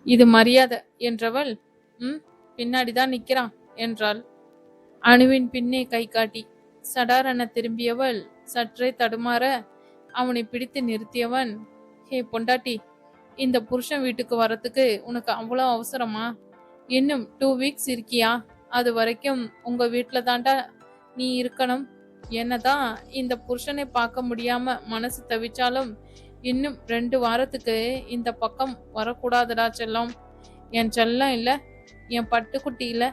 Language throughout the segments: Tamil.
இது மரியாதை என்றவள், பின்னாடிதான் நிக்கிறான் என்றாள். அணுவின் பின்னே கை காட்டி சடாரென திரும்பியவள் சற்றே தடுமாற அவனை பிடித்து நிறுத்தியவன், ஹே பொண்டாட்டி, இந்த புருஷன் வீட்டுக்கு வரத்துக்கு உனக்கு அவ்வளோ அவசரமா? இன்னும் 2 வீக்ஸ் இருக்கியா? அது வரைக்கும் உங்க வீட்டில் தாண்டா நீ இருக்கணும். என்னதான் இந்த புருஷனை பார்க்க முடியாம மனசு தவிச்சாலும் இன்னும் 2 வாரத்துக்கு இந்த பக்கம் வரக்கூடாதுடா செல்லம். என் செல்லம் இல்ல, என் பட்டுக்குட்டி இல்ல,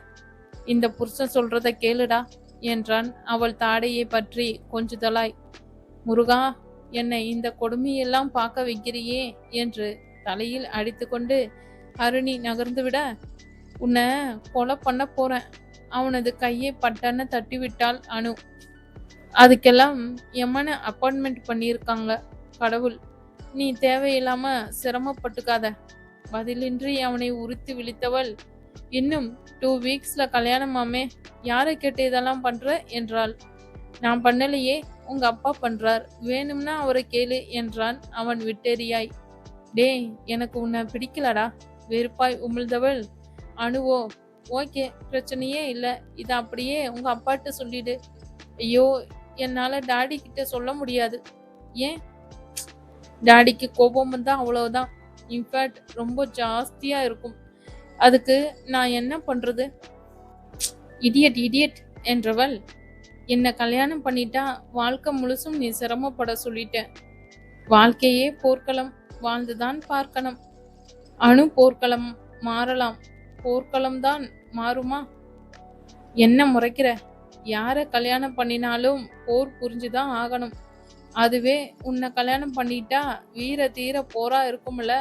இந்த புருஷன் சொல்றத கேளுடா என்றான் அவள் தாடையை பற்றி கொஞ்சுதலாய். முருகா, என்னை இந்த கொடுமையெல்லாம் பார்க்க வைக்கிறியே என்று தலையில் அடித்துக்கொண்டு அருணி நகர்ந்துவிட, உன்னை கொலை பண்ண போறேன். அவனது கையை பட்டன்னு தட்டிவிட்டாள் அனு. அதுக்கெல்லாம் எம்மனை அப்பாயின்மெண்ட் பண்ணியிருக்காங்க கடவுள். நீ தேவையில்லாம சிரமப்பட்டுக்காத. பதிலின்றி அவனை உறுத்தி விழித்தவள், இன்னும் 2 வீக்ஸ்ல கல்யாணமாமே, யாரை கேட்டு இதெல்லாம் பண்ற என்றாள். நான் பண்ணலையே, உங்க அப்பா பண்றார், வேணும்னா அவரை கேளு என்றான் அவன் விட்டெறியாய். டேய், எனக்கு உன்னை பிடிக்கலடா வெறுப்பாய் உமிழ்ந்தவள். அணுவோ, ஓகே, பிரச்சனையே இல்லை, இதை அப்படியே உங்க அப்பாட்ட சொல்லிடு. ஐயோ, என்னால டாடி கிட்ட சொல்ல முடியாது. ஏன்? டாடிக்கு கோபம் வந்தா அவ்வளவுதான். இன்ஃபேக்ட் ரொம்ப ஜாஸ்தியா இருக்கும். அதுக்கு நான் என்ன பண்றது? இடியட் இடியட் என்றவள், என்ன கல்யாணம் பண்ணிட்டா வாழ்க்கை முழுசும் நீ சிரமப்பட சொல்லிட்ட. வாழ்க்கையே போர்க்களம், வாழ்ந்துதான் பார்க்கணும். அணு போர்க்களம் மாறலாம், போர்க்களம்தான் மாறுமா? என்ன முறைக்கிற? யாரை கல்யாணம் பண்ணினாலும் போர் புரிஞ்சுதான் ஆகணும். அதுவே உன்னை கல்யாணம் பண்ணிட்டா வீர தீர போரா இருக்கும்ல.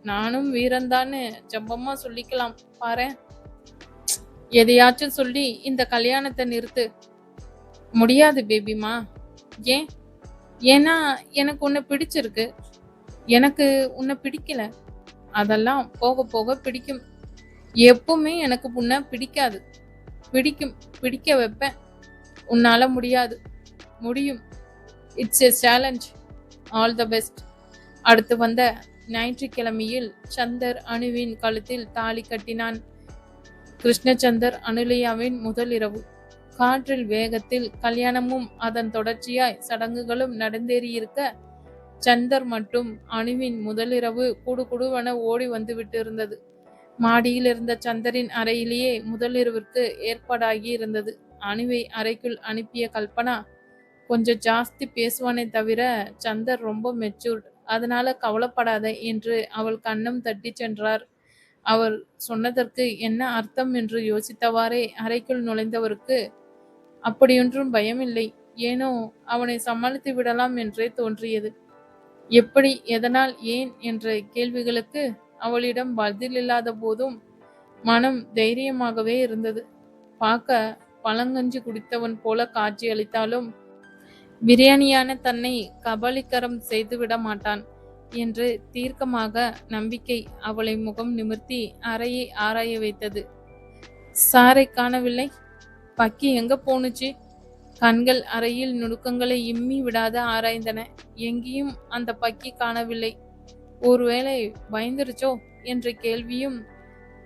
நானும் வீரந்தான்னு ஜம்பமா சொல்லிக்கலாம் பாரு. எதையாச்சும் சொல்லி இந்த கல்யாணத்தை நிறுத்து. முடியாது பேபிமா. ஏன்? ஏன்னா எனக்கு உன்னை பிடிச்சிருக்கு. எனக்கு உன்னை பிடிக்கல. அதெல்லாம் போக போக பிடிக்கும். எப்பவுமே எனக்கு உன்னை பிடிக்காது. பிடிக்கும், பிடிக்க வைப்பேன். உன்னால முடியாது. முடியும். It's a challenge. All the best. அடுத்து வந்த ஞாயிற்றுக்கிழமையில் சந்தர் அணுவின் கழுத்தில் தாலி கட்டினான். கிருஷ்ணச்சந்தர் அனுலையாவின் முதல் இரவு. காற்றில் வேகத்தில் கல்யாணமும் அதன் தொடர்ச்சியாய் சடங்குகளும் நடந்தேறியிருக்க, சந்தர் மட்டும் அணுவின் முதலிரவு குடுகுடுவென ஓடி வந்துவிட்டு இருந்தது. மாடியில் இருந்த சந்தரின் அறையிலேயே முதலிரவிற்கு ஏற்பாடாகி இருந்தது. அணுவை அறைக்குள் அனுப்பிய கல்பனா, கொஞ்சம் ஜாஸ்தி பேசுவானே தவிர சந்தர் ரொம்ப மெச்சூர்ட், அதனால கவலைப்படாத என்று அவள் கன்னம் தட்டி சென்றார். அவர் சொன்னதற்கு என்ன அர்த்தம் என்று யோசித்தவாறே அறைக்குள் நுழைந்தவருக்கு அப்படியொன்றும் பயமில்லை. ஏனோ அவனை சமாளித்து விடலாம் என்றே தோன்றியது. எப்படி, எதனால், ஏன் என்ற கேள்விகளுக்கு அவளிடம் பதிலில்லாத போதும் மனம் தைரியமாகவே இருந்தது. பார்க்க பழங்கஞ்சி குடித்தவன் போல காட்சி அளித்தாலும் பிரியாணியான தன்னை கபலீகரம் செய்துவிட மாட்டான் என்று தீர்க்கமாக நம்பிக்கை அவளை முகம் நிமிர்த்தி அறையை ஆராய வைத்தது. சாரை காணவில்லை. பக்கி எங்க போனுச்சு? கண்கள் அறையில் நுணுக்கங்களை இம்மி விடாத ஆராய்ந்தன. எங்கேயும் அந்த பக்கி காணவில்லை. ஒருவேளை பயந்துருச்சோ என்ற கேள்வியும்.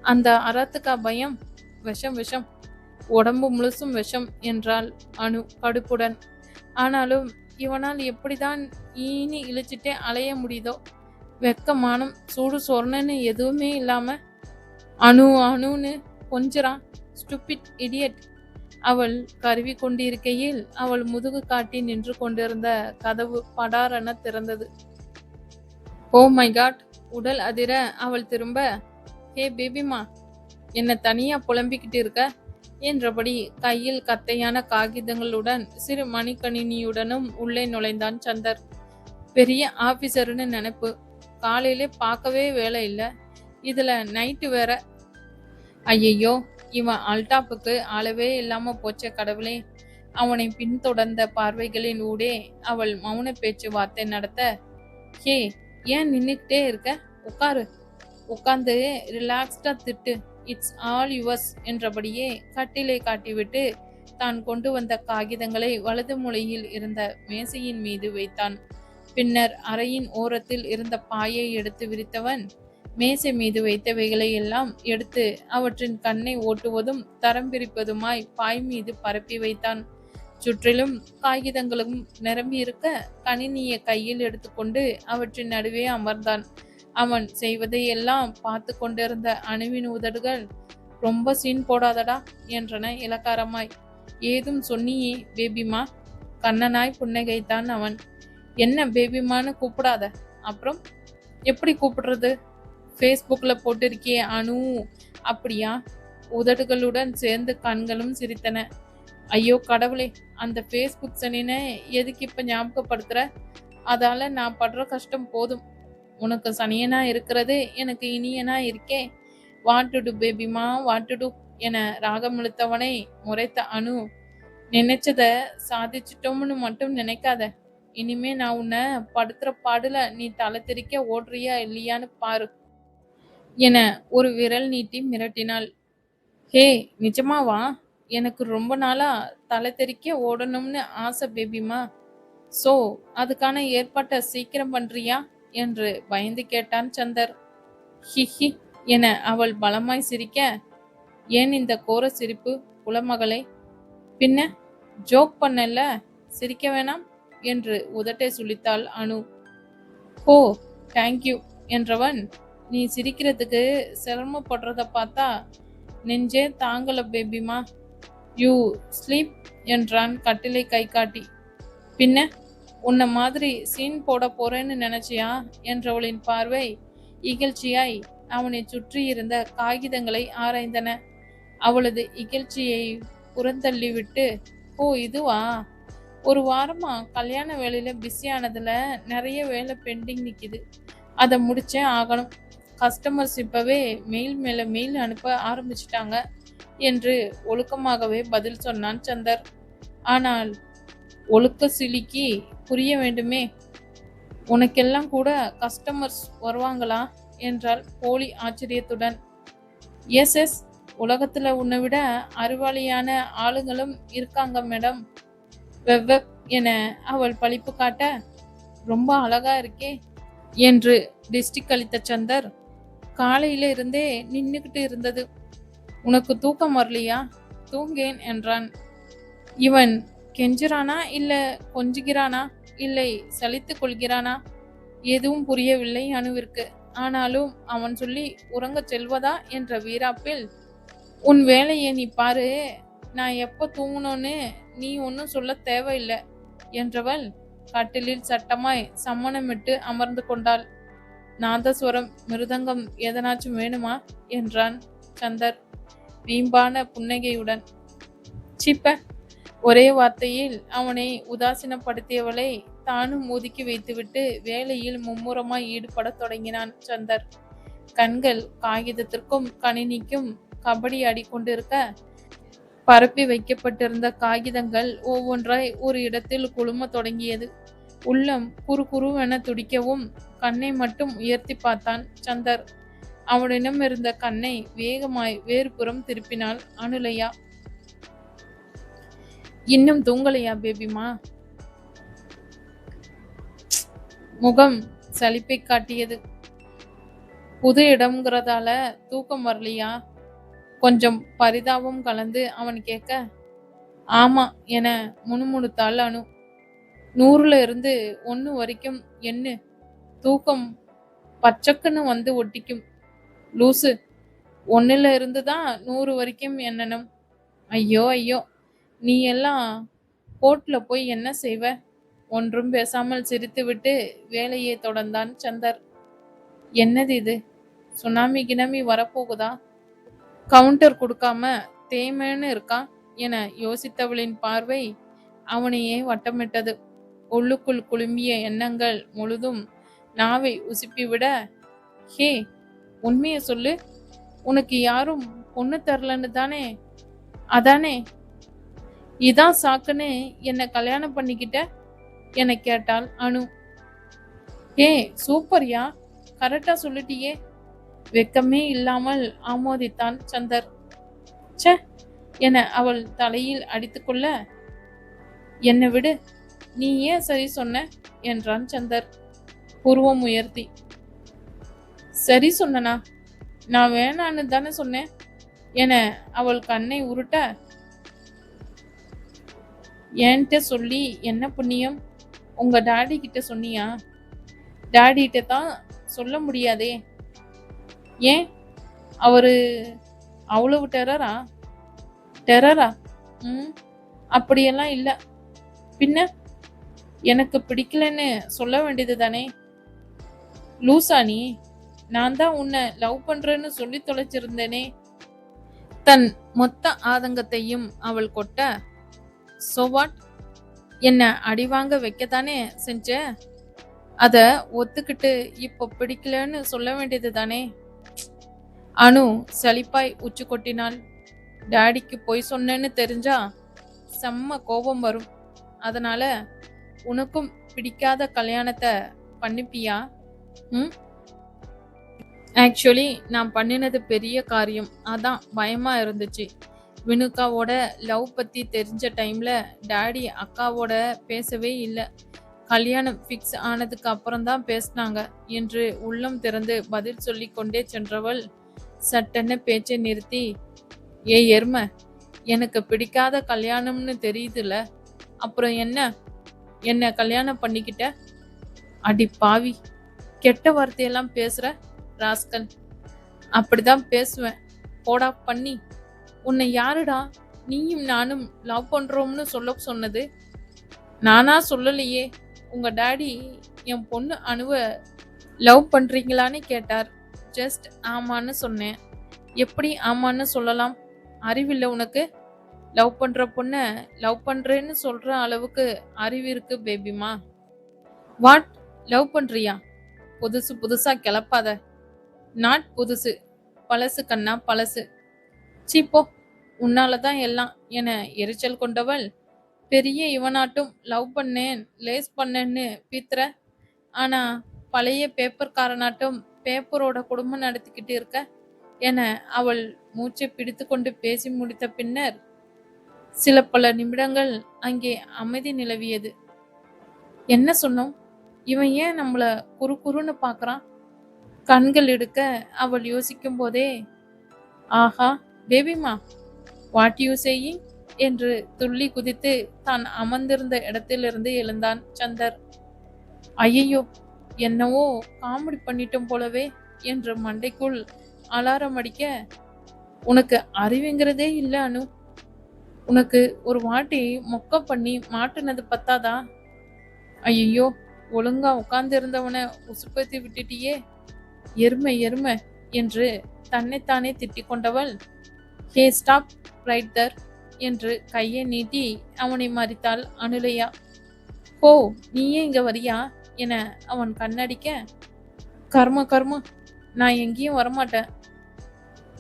அந்த அறத்துக்கா பயம்? விஷம் விஷம், உடம்பு முழுசும் விஷம் என்றாள் அணு கடுப்புடன். ஆனாலும் இவனால் எப்படிதான் ஈனி இழிச்சிட்டே அலைய முடியுதோ? வெக்கமானம் சூடு சொர்ணன்னு எதுவுமே இல்லாம அணுன்னு கொஞ்சறான். Stupid idiot. அவள் கருவி கொண்டிருக்கையில் அவள் முதுகு காட்டி நின்று கொண்டிருந்த கதவு படாரென திறந்தது. Oh my God! உடல் அதிர அவள் திரும்ப, ஹே பேபிமா, என்ன தனியா புலம்பிக்கிட்டு இருக்க என்றபடி கையில் கத்தையான காகிதங்களுடன் சிறு மணிக்கணினியுடனும் உள்ளே நுழைந்தான் சந்தர். பெரிய ஆபீசர்னு நினைப்பு. காலையிலே பார்க்கவே வேலை இல்லை, இதுல நைட்டு வேற. ஐயையோ, இவன் அல்டாப்புக்கு அளவே இல்லாம போச்ச கடவுளே. அவனை பின்தொடர்ந்த பார்வைகளின் ஊடே அவள் மௌன பேச்சு வார்த்தை நடத்த, ஹே, ஏன் நின்னுக்கிட்டே இருக்க? உட்காரு. உட்கார்ந்து ரிலாக்ஸ்டா திட்டு. இட்ஸ் ஆல் யுவர்ஸ் என்றபடியே கட்டிலை காட்டிவிட்டு தான் கொண்டு வந்த காகிதங்களை வலது மூலையில் இருந்த மேசையின் மீது வைத்தான். பின்னர் அறையின் ஓரத்தில் இருந்த பாயை எடுத்து விரித்தவன் மேசை மீது வைத்தவைகளை எல்லாம் எடுத்து அவற்றின் கண்ணை ஓட்டுவதும் தரம் பிரிப்பதுமாய் பாய் மீது பரப்பி வைத்தான். சுற்றிலும் காகிதங்களும் நிரம்பி இருக்க கணினியை கையில் எடுத்துக்கொண்டு அவற்றின் நடுவே அமர்ந்தான். அவன் செய்வதை எல்லாம் பார்த்து கொண்டிருந்த அணுவின் உதடுகள், ரொம்ப சீன் போடாதடா என்றன இலக்காரமாய். ஏதும் சொன்னியே பேபிமா? கண்ணனாய் புன்னகைத்தான் அவன். என்ன பேபிமான்னு கூப்பிடாத, அப்புறம் எப்படி கூப்பிடுறது? ஃபேஸ்புக்ல போட்டிருக்கியே அணு, அப்படியா? உதடுகளுடன் சேர்ந்து கண்களும் சிரித்தன. ஐயோ கடவுளே, அந்த ஃபேஸ்புக் சனினை எதுக்கு இப்ப ஞாபகப்படுத்துற? அதால நான் படுற கஷ்டம் போதும். உனக்கு சனியனா இருக்கிறது எனக்கு இனியனா இருக்கே. வாட் டு டு பேபிமா, வாட் டு டு என ராகம் இழுத்தவனை முறைத்த அணு, நினைச்சத சாதிச்சிட்டோம்னு மட்டும் நினைக்காத. இனிமே நான் உன்னை படுத்துற பாடுல நீ தலை தெறிக்க ஓடுறியா இல்லையான்னு பாரு என ஒரு விரல் நீட்டி மிரட்டினாள். ஹே, நிஜமாவா? எனக்கு ரொம்ப நாளா தலை தெறிக்க ஓடணும்னு ஆசை பேபிமா. சோ அதுக்கான ஏற்பாட்டை சீக்கிரம் பண்றியா என்று பயந்து கேட்டான் சந்தர். ஹிஹி என அவள் பலமாய் சிரிக்க, ஏன் இந்த கோர சிரிப்பு குலமகளே? பின்ன ஜோக் பண்ணல, சிரிக்க வேணாம் என்று உதட்டை சுளித்தாள் அணு. ஓ தேங்க்யூ என்றவன், நீ சிரிக்கிறதுக்கு சிரமப்படுறத பார்த்தா நெஞ்சே தாங்கல பேபிமா. யூ ஸ்லீப் என்றான் கட்டிலை கை காட்டி. பின்ன உன்ன மாதிரி சீன் போட போறேன்னு நினைச்சியா என்றவளின் பார்வை இகழ்ச்சியாய் அவனை சுற்றி இருந்த காகிதங்களை ஆராய்ந்தன. அவளது இகழ்ச்சியை புறந்தள்ளிவிட்டு, ஓ இதுவா? ஒரு வாரமா கல்யாண வேலையில பிஸியானதுல நிறைய வேலை பெண்டிங் நிக்குது. அதை முடிச்சே ஆகணும். கஸ்டமர்ஸ் இப்பவே மெயில் மேல மெயில் அனுப்ப ஆரம்பிச்சிட்டாங்க என்று ஒழுக்கமாகவே பதில் சொன்னான் சந்தர். ஆனால் ஒழுக்க சிலிக்கி புரிய வேண்டுமே. உனக்கெல்லாம் கூட கஸ்டமர்ஸ் வருவாங்களா என்றாள் போலி ஆச்சரியத்துடன். எஸ் எஸ், உலகத்துல உன்னை விட அறிவாளியான ஆளுங்களும் இருக்காங்க மேடம். வெவ்வெப் என அவள் பழிப்பு காட்ட, ரொம்ப அழகா இருக்கே என்று டிஸ்டிக் அளித்த சந்தர், காலையில இருந்தே நின்னுகிட்டு இருந்தது. உனக்கு தூக்கம் வரலையா? தூங்கேன் என்றான். இவன் கெஞ்சுறானா இல்ல கொஞ்சுகிறானா இல்லை சலித்து கொள்கிறானா? எதுவும் புரியவில்லை அணுவிற்கு. ஆனாலும் அவன் சொல்லி உறங்கச் செல்வதா என்ற வீராப்பில், உன் வேலையை நீ பாரு, நான் எப்ப தூங்கணும்னு நீ ஒன்னும் சொல்ல தேவையில்லை என்றவள் கட்டிலில் சட்டமாய் சம்மணமிட்டு அமர்ந்து கொண்டாள். நாதஸ்வரம், மிருதங்கம் எதனாச்சும் வேணுமா என்றான் சந்தர் வீம்பான புன்னகையுடன். சிப்ப, ஒரே வார்த்தையில் அவனை உதாசீனப்படுத்தியவளை தானும் ஒதுக்கி வைத்துவிட்டு வேலையில் மும்முரமாய் ஈடுபடத் தொடங்கினான் சந்தர். கண்கள் காகிதத்திற்கும் கணினிக்கும் கபடி ஆடிக்கொண்டிருக்க, பரப்பி வைக்கப்பட்டிருந்த காகிதங்கள் ஒவ்வொன்றாய் ஒரு இடத்தில் குழும தொடங்கியது. உள்ளம் குறுகுருவென துடிக்கவும் கண்ணை மட்டும் உயர்த்தி பார்த்தான் சந்தர். அவனிடம் இருந்த கண்ணை வேகமாய் வேறு புறம் திருப்பினாள் அனுலையா. இன்னும் தூங்கலையா பேபிமா? முகம் சலிப்பை காட்டியது. புது இடம்ங்கிறதால தூக்கம் வரலையா? கொஞ்சம் பரிதாபம் கலந்து அவன் கேட்க, ஆமா என முணுமுணுத்தாள் அணு. 100ல இருந்து 1 வரைக்கும் எண்ணு, தூக்கம் பச்சக்குன்னு வந்து ஒட்டிக்கும். லூசு, 1ல இருந்து தான் 100 வரைக்கும் எண்ணணும். ஐயோ ஐயோ, நீ எல்லாம் கோர்ட்ல போய் என்ன செய்வ? ஒன்றும் பேசாமல் சிரித்துவிட்டு வேலையை தொடர்ந்தான் சந்தர். என்னது இது, சுனாமி கினாமி வரப்போகுதா? கவுண்டர் கொடுக்காம தேமேன்னு இருக்கா என யோசித்தவளின் பார்வை அவனையே வட்டமிட்டது. உள்ளுக்குள் குழும்பிய எண்ணங்கள் முழுதும் நாவை உசுப்பிவிட, ஹே உண்மையை சொல்லு, உனக்கு யாரும் பொண்ணு தரலன்னு தானே? அதானே? இதான் சாக்குன்னு என்னை கல்யாணம் பண்ணிக்கிட்ட என கேட்டாள் அணு. ஏ சூப்பர்யா, கரெக்டா சொல்லிட்டியே வெக்கமே இல்லாமல் ஆமோதித்தான் சந்தர். ச என அவள் தலையில் அடித்துக்கொள்ள, என்னை விடு, நீ ஏன் சரி சொன்ன என்றான் சந்தர் புருவம் உயர்த்தி. சரி சொன்னனா? நான் வேணான்னு தானே சொன்னேன் என அவள் கண்ணை உருட்ட, என்கிட்ட சொல்லி என்ன புண்ணியம்? உங்க டாடி கிட்ட சொன்னியா? டாடி கிட்ட தான் சொல்ல முடியாதே. ஏன்? அவரு அவ்வளவு டெரரா? டெரரா? ம், அப்படியெல்லாம் இல்ல. பின்ன எனக்கு பிடிக்கலன்னு சொல்ல வேண்டியது தானே. லூசா நீ? நான் தான் உன்னை லவ் பண்றேன்னு சொல்லி தொலைச்சிருந்தேனே. தன் மொத்த ஆதங்கத்தையும் அவள் கொட்ட, சோ வாட்? என்ன அடிவாங்க வைக்கத்தானே செஞ்ச? அத ஒத்துக்கிட்டு இப்போ பிடிக்கலன்னு சொல்ல வேண்டியது தானே. அனு சலிப்பாய் உச்சி கொட்டினாள். டாடிக்கு பொய் சொன்னேன்னு தெரிஞ்சா செம்ம கோபம் வரும். அதனால உனக்கும் பிடிக்காத கல்யாணத்தை பண்ணிப்பியா? ம், ஆக்சுவலி நான் பண்ணினது பெரிய காரியம். அதான் பயமா இருந்துச்சு. வினுக்காவோட லவ் பத்தி தெரிஞ்ச டைம்ல டாடி அக்காவோட பேசவே இல்லை. கல்யாணம் ஃபிக்ஸ் ஆனதுக்கு அப்புறம்தான் பேசினாங்க என்று உள்ளம் திறந்து பதில் சொல்லி கொண்டே சென்றவள் சட்டென்ன பேச்சை நிறுத்தி, ஏய் எருமை, எனக்கு பிடிக்காத கல்யாணம்னு தெரியுதுல, அப்புறம் என்ன கல்யாணம் பண்ணிக்கிட்ட? அடி பாவி, கெட்ட வார்த்தையெல்லாம் பேசுற ராஸ்கல். அப்படிதான் பேசுவேன், போடா பண்ணி. உன்னை யாருடா நீயும் நானும் லவ் பண்றோம்னு சொல்ல சொன்னது? நானா சொல்லலையே. உங்க டாடி என் பொண்ணு அணுவ லவ் பண்றீங்களான்னு கேட்டார். ஜஸ்ட் ஆமான்னு சொன்னேன். எப்படி ஆமான்னு சொல்லலாம்? அறிவில்லை உனக்கு? லவ் பண்ற பொண்ண லவ் பண்றேன்னு சொல்ற அளவுக்கு அறிவு இருக்கு பேபிமா. வாட்? லவ் பண்றியா? புதுசு புதுசா கிளப்பாத. நாட் புதுசு, பழசு கண்ணா பழசு. சீப்போ, உன்னாலதான் எல்லாம் என எரிச்சல் கொண்டவள், பெரிய இவனாட்டும் லவ் பண்ணேன் லேஸ் பண்ணேன்னு பீத்துற, ஆனா பழைய பேப்பர்காரனாட்டும் பேப்பரோட குடும்பம் நடத்திக்கிட்டு இருக்க என அவள் மூச்சை பிடித்து கொண்டு பேசி முடித்த பின்னர் சில பல நிமிடங்கள் அங்கே அமைதி நிலவியது. என்ன சொன்னோம்? இவன் ஏன் நம்மள குறு குறுன்னு பாக்குறான்? கண்கள் எடுக்க அவள் யோசிக்கும் போதே, ஆஹா பேபிமா, வாட் யூ சேயிங் என்று துள்ளி குதித்து தான் அமர்ந்திருந்த இடத்திலிருந்து எழுந்தான் சந்தர். ஐயையோ, என்னவோ காமெடி பண்ணிட்டோம் போலவே என்று மண்டைக்குள் அலாரம் அடிக்க, உனக்கு அறிவுங்கிறதே இல்ல அனு. உனக்கு ஒரு வாட்டி மொக்க பண்ணி மாட்டுனது பத்தாதா? ஐயோ, ஒழுங்கா உட்கார்ந்து இருந்தவனை உசுப்பேத்தி விட்டுட்டியே, எருமை எருமை என்று தன்னைத்தானே திட்டிக் கொண்டவள், ஹே ஸ்டாப் ரைட் தர் என்று கையை நீட்டி அவனை மறித்தாள் அனுலையா. ஓ, நீயே இங்க வரியா என அவன் கண்ணடிக்க, கர்ம கர்ம, நான் எங்கேயும் வரமாட்டேன்.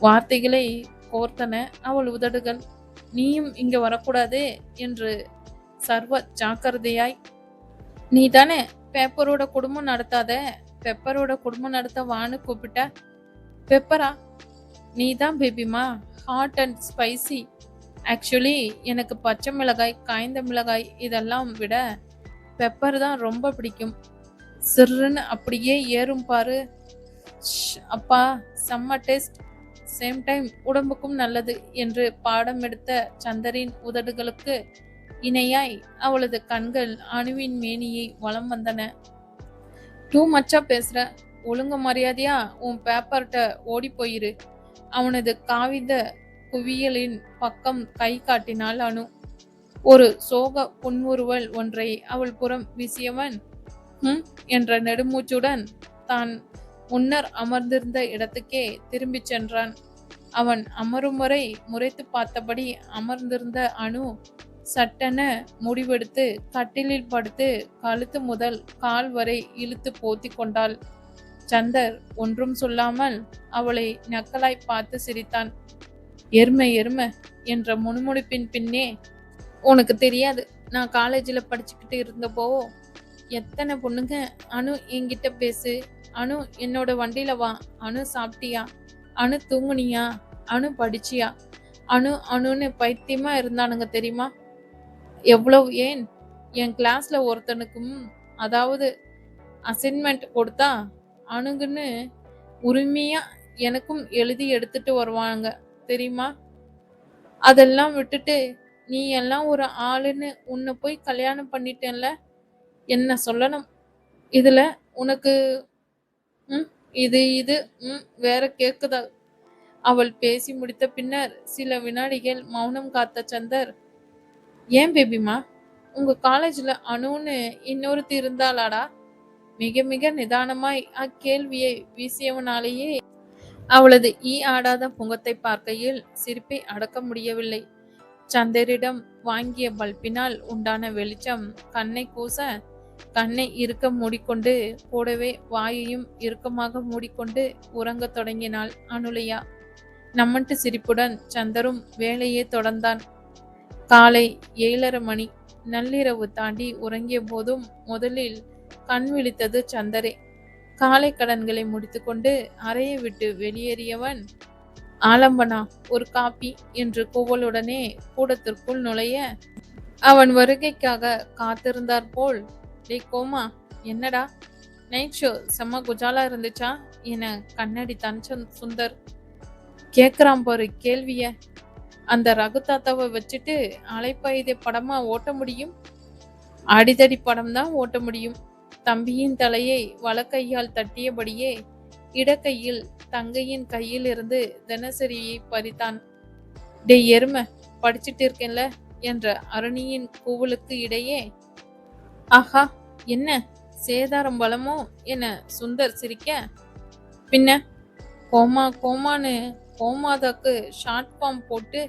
வார்த்தைகளை கோர்த்தன அவள் உதடுகள். நீயும் இங்க வரக்கூடாது என்று சர்வ ஜாக்கிரதையாய். நீ தானே பேப்பரோட குடும்பம் நடத்தாத, பெப்பரோட குடும்பம் நடத்த வான்னு கூப்பிட்ட. பெப்பரா? நீ தான் பேபிமா, ஹாட் அண்ட் ஸ்பைசி. ஆக்சுவலி எனக்கு பச்சை மிளகாய், காய்ந்த மிளகாய் இதெல்லாம் விட பெப்பர் தான் ரொம்ப பிடிக்கும். சிறுன்னு அப்படியே ஏறும் பாரு. அப்பா, செம்ம டேஸ்ட், சேம் டைம் உடம்புக்கும் நல்லது என்று பாடம் எடுத்த சந்தரின் உதடுகளுக்கு இணையாய் அவளது கண்கள் அணுவின் மேனியை வலம் வந்தன. டூ மச்சா பேசுற, ஒழுங்கு மரியாதையா உன் பேப்பர்கிட்ட ஓடி போயிரு. அவனது காகித குவியலின் பக்கம் கை காட்டினாள் அனு. ஒரு சோக புன்முறுவல் ஒன்றை அவள் புறம் வீசியவன் என்ற நெடுமூச்சுடன் தான் முன்னர் அமர்ந்திருந்த இடத்துக்கே திரும்பிச் சென்றான். அவன் அமரும் வரை முறைத்து பார்த்தபடி அமர்ந்திருந்த அனு சட்டென முடிவெடுத்து கட்டிலில் படுத்து கழுத்து முதல் கால் வரை இழுத்து போத்தி கொண்டாள். சந்தர் ஒன்றும் சொல்லாமல் அவளை நக்கலாய் பார்த்து சிரித்தான். எருமை எருமை என்ற முணுமுணுப்பின் பின்னே, உனக்கு தெரியாது, நான் காலேஜில் படிச்சுக்கிட்டு இருந்தப்போ எத்தனை பொண்ணுங்க அனு என்கிட்ட பேசு, அனு என்னோட வண்டியில வா, அனு சாப்பிட்டியா, அனு தூங்குனியா, அனு படிச்சியா, அனு அணுன்னு பைத்தியமா இருந்தானுங்க தெரியுமா? எவ்வளவு ஏன் என் கிளாஸ்ல ஒருத்தனுக்கும் அதாவது அசைன்மெண்ட் கொடுத்தா அணுகுன்னு உரிமையா எனக்கும் எழுதி எடுத்துட்டு வருவாங்க தெரியுமா? அதெல்லாம் விட்டுட்டு நீ எல்லாம் ஒரு ஆளுன்னு உன்னை போய் கல்யாணம் பண்ணிட்டேன்ல, என்ன சொல்லணும்? இதுல உனக்கு ம் இது இது வேற கேக்குதா? அவள் பேசி முடித்த பின்னர் சில வினாடிகள் மௌனம் காத்த சந்தர், ஏன் பேபிமா, உங்க காலேஜ்ல அணுன்னு இன்னொருத்தி இருந்தாளாடா? மிக மிக நிதானமாய் அக்கேள்வியை வீசியவனாலேயே அவளது ஆடாத முகத்தை பார்க்கையில் சிரிப்பை அடக்க முடியவில்லை. சந்தரிடம் வாங்கிய பல்பினால் உண்டான வெளிச்சம் கண்ணை கூச, கண்ணை இறுக்க மூடிக்கொண்டு கூடவே வாயையும் இறுக்கமாக மூடிக்கொண்டு உறங்கத் தொடங்கினாள் அனுலையா. நம்மட்டு சிரிப்புடன் சந்தரும் வேலையே தொடர்ந்தான். காலை 7:30 மணி. நள்ளிரவு தாண்டி உறங்கிய போதும் முதலில் கண் விழித்தது சந்தரே. காலை கடன்களை முடித்துக்கொண்டு அறையை விட்டு வெளியேறியவன், ஆலம்பனா, ஒரு காப்பி என்று கூவலுடனே கூடத்திற்குள் நுழைய, அவன் வருகைக்காக காத்திருந்தார் போல், டே கோமா, என்னடா நைட் ஷோ செம்ம குஜாலா இருந்துச்சா என கண்ணடித்தான் சுந்தர். கேக்குறான் பாரு கேள்விய. அந்த ரகு தாத்தாவை வச்சுட்டு அலைப்பாயுதே படமா ஓட்ட முடியும்? அடிதடி படம் தான் ஓட்ட முடியும். தம்பியின் தலையை வலக்கையால் தட்டியபடியே இடக்கையில் தங்கையின் கையில் இருந்து தினசரியை பறித்தான். டே எருமை, படிச்சுட்டு இருக்கேன்ல என்ற அருணியின் கூவலுக்கு இடையே, ஆஹா, என்ன சேதாரம் பலமோ என சுந்தர் சிரிக்க, பின்ன கோமா கோமான்னு கோமாதாக்கு ஷார்ட் ஃபார்ம் போட்டு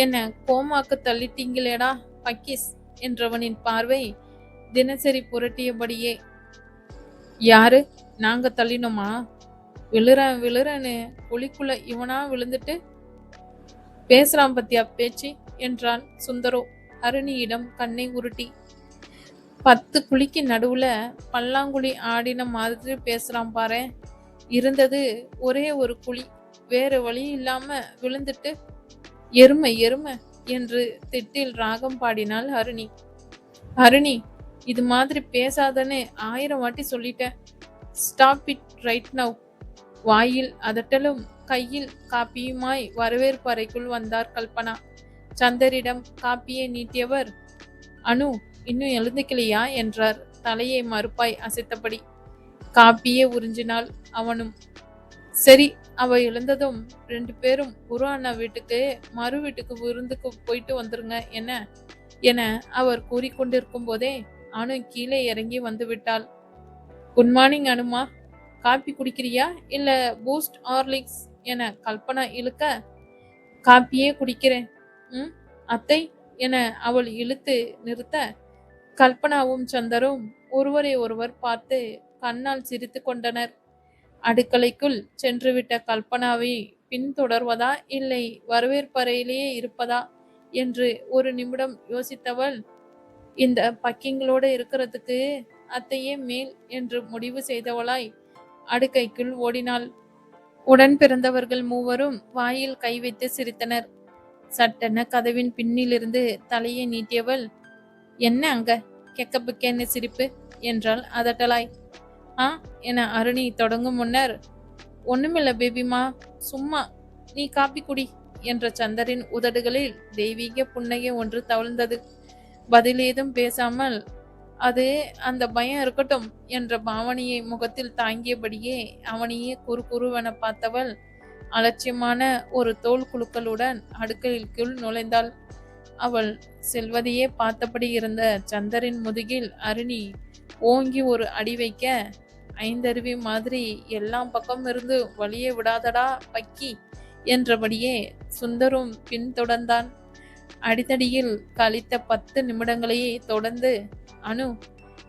என்ன கோமாக்கு தள்ளிட்டீங்களேடா பக்கீஸ் என்றவனின் பார்வை தினசரி புரட்டியபடியே, யாரு, நாங்க தள்ளினோமா? விழுறன்னு குழிக்குள்ள இவனா விழுந்துட்டு பேசுறான் பத்தியா பேச்சு என்றான் சுந்தரோ அருணியிடம் கண்ணை உருட்டி. 10 குழிக்கு நடுவுல பல்லாங்குழி ஆடின மாதிரி பேசுறான் பாரு. இருந்தது ஒரே ஒரு குழி, வேற வழி இல்லாம விழுந்துட்டு எருமை எருமை என்று திட்டில் ராகம் பாடினாள் அருணி. அருணி, இது மாதிரி பேசாதன்னு 1000 வாட்டி சொல்லிட்டேன். Stop it right now. வாயில் அதட்டலும் கையில் காப்பியுமாய் வரவேற்பறைக்குள் வந்தார் கல்பனா. சந்தரிடம் காப்பியை நீட்டியவர், அனு, இன்னும் எழுந்துக்கலையா என்றார் தலையை மறுப்பாய் அசைத்தபடி. காப்பியே உறிஞ்சினாள் அவனும். சரி, அவ எழுந்ததும் 2 பேரும் குரு அண்ணா வீட்டுக்கு மறு வீட்டுக்கு விருந்துக்கு போயிட்டு வந்துருங்க என்ன என அவர் கூறிக்கொண்டிருக்கும் போதே அனு கீழே இறங்கி வந்து விட்டாள். குட் மார்னிங் அனுமா, காப்பி குடிக்கிறியா இல்ல பூஸ்ட் ஹார்லிக்ஸ் என கல்பனா இழுக்க, காப்பியே குடிக்கிறேன் அத்தை என அவள் இழுத்து நிறுத்த, கல்பனாவும் சந்தரும் ஒருவரை ஒருவர் பார்த்து கண்ணால் சிரித்து கொண்டனர். அடுக்கலைக்குள் சென்றுவிட்ட கல்பனாவை பின்தொடர்வதா இல்லை வரவேற்பறையிலேயே இருப்பதா என்று ஒரு நிமிடம் யோசித்தவள், இந்த பக்கிங்களோட இருக்கிறதுக்கு அத்தையே மேல் என்று முடிவு செய்தவளாய் அடுக்கைக்குள் ஓடினாள். உடன் பிறந்தவர்கள் மூவரும் வாயில் கை வைத்து சிரித்தனர். சட்டென கதவின் பின்னிலிருந்து தலையை நீட்டியவள், என்ன அங்க கெக்கப்புக்கேன்னு சிரிப்பு என்றாள் அதட்டலாய். என அருணி தொடங்கும் முன்னர், ஒண்ணுமில்ல பேபிமா, சும்மா, நீ காப்பி குடி என்ற சந்தரின் உதடுகளில் தெய்வீக புன்னகை ஒன்று தவழ்ந்தது. பதில் ஏதும் பேசாமல், அது அந்த பயம் இருக்கட்டும் என்ற பாவனையை முகத்தில் தாங்கியபடியே அவனையே குறுவென பார்த்தவள் அலட்சியமான ஒரு தோல் குலுக்களுடன் அடுக்கலுக்குள் நுழைந்தாள். அவள் செல்வதையே பார்த்தபடி இருந்த சந்தரின் முதுகில் அருணி ஓங்கி ஒரு அடி வைக்க, 5 அருவி மாதிரி எல்லாம் பக்கம் இருந்து வழியே விடாதடா பக்கி என்றபடியே சுந்தரும் பின்தொடர்ந்தான். அடித்தடியில் கழித்த 10 நிமிடங்களையே தொடர்ந்து, அனு,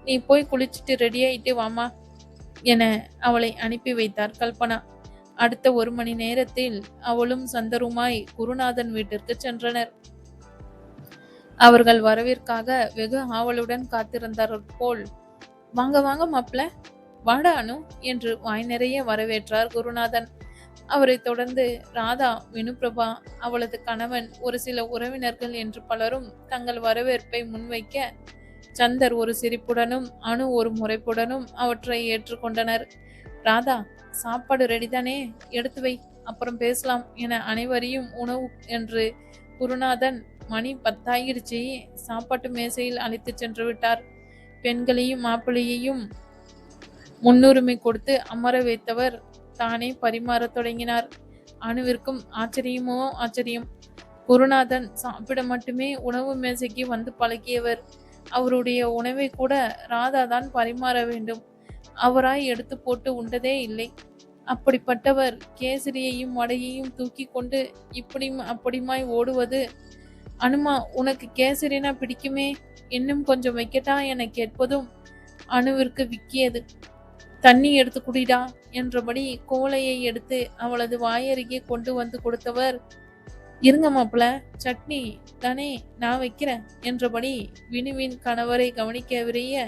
நீ போய் குளிச்சுட்டு ரெடி ஆயிட்டு வாமா என அவளை அனுப்பி வைத்தார் கல்பனா. அடுத்த 1 மணி நேரத்தில் அவளும் சந்தருமாய் குருநாதன் வீட்டிற்கு சென்றனர். அவர்கள் வரவிற்காக வெகு ஆவலுடன் காத்திருந்தார் போல், வாங்க வாங்க மாப்ள, வாடா அனு என்று வாய் நிறைய வரவேற்றார் குருநாதன். அவரை தொடர்ந்து ராதா, வினுபிரபா, அவளது கணவன், ஒரு சில உறவினர்கள் என்று பலரும் தங்கள் வரவேற்பை முன்வைக்க, சந்தர் ஒரு சிரிப்புடனும் அனு ஒரு முறைப்புடனும் அவற்றை ஏற்றுக்கொண்டனர். ராதா, சாப்பாடு ரெடிதானே, எடுத்து வை, அப்புறம் பேசலாம் என அனைவரையும் உணவு என்று குருநாதன் மணி 10 ஆகிடுச்சு சாப்பாட்டு மேசையில் அழைத்து சென்று விட்டார். பெண்களையும் மாப்பிள்ளையையும் முன்னுரிமை கொடுத்து அமர வைத்தவர் தானே பரிமாறத் தொடங்கினார். அணுவிற்கும் ஆச்சரியமோ ஆச்சரியம். குருநாதன் சாப்பிட மட்டுமே உணவு மேசைக்கு வந்து பழகியவர். அவருடைய உணவை கூட ராதாதான் பரிமாற வேண்டும். அவராய் எடுத்து போட்டு உண்டதே இல்லை. அப்படிப்பட்டவர் கேசரியையும் வடையையும் தூக்கி கொண்டு இப்படியும் அப்படியுமாய் ஓடுவது. அனுமா, உனக்கு கேசரினா பிடிக்குமே, இன்னும் கொஞ்சம் வைக்கட்டா என கேட்பதும் அணுவிற்கு விக்கியது. தண்ணி எடுத்து குடிடா என்றபடி கோலையை எடுத்து அவளது வாயருகே கொண்டு வந்து கொடுத்தவர், இருங்க மாப்பிள, சட்னி தானே, நான் வைக்கிறேன் என்றபடி வினுவின் கணவரை கவனிக்க விரைய,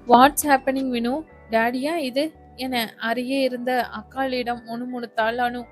வாட்ஸ் ஹேப்பனிங் வினு, டேடியா இது என அருகே இருந்த அக்காளிடம் முணுமுணுத்தாள் அனு.